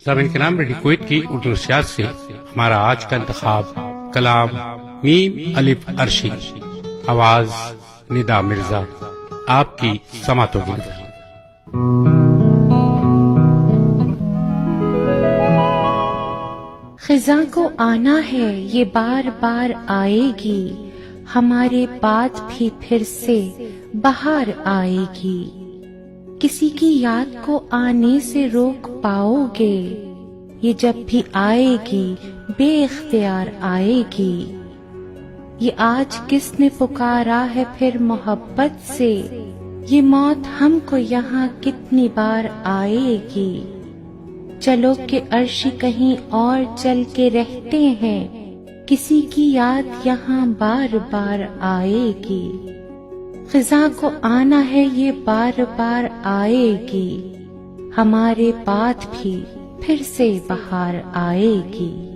زمین کے نام ریڈیو کویت کی اردو نشریات سے ہمارا آج کا انتخاب کلام میم الف عرشی، آواز ندا مرزا، آپ کی سماعتوں کی نظر۔ خزاں کو آنا ہے یہ بار بار آئے گی، ہمارے بعد بھی پھر سے بہار آئے گی۔ کسی کی یاد کو آنے سے روک پاؤ گے، یہ جب بھی آئے گی بے اختیار آئے گی۔ یہ آج کس نے پکارا ہے پھر محبت سے، یہ موت ہم کو یہاں کتنی بار آئے گی۔ چلو کہ عرش کہیں اور چل کے رہتے ہیں، کسی کی یاد یہاں بار بار آئے گی۔ خزاں کو آنا ہے یہ بار بار آئے گی، ہمارے بعد بھی پھر سے بہار آئے گی۔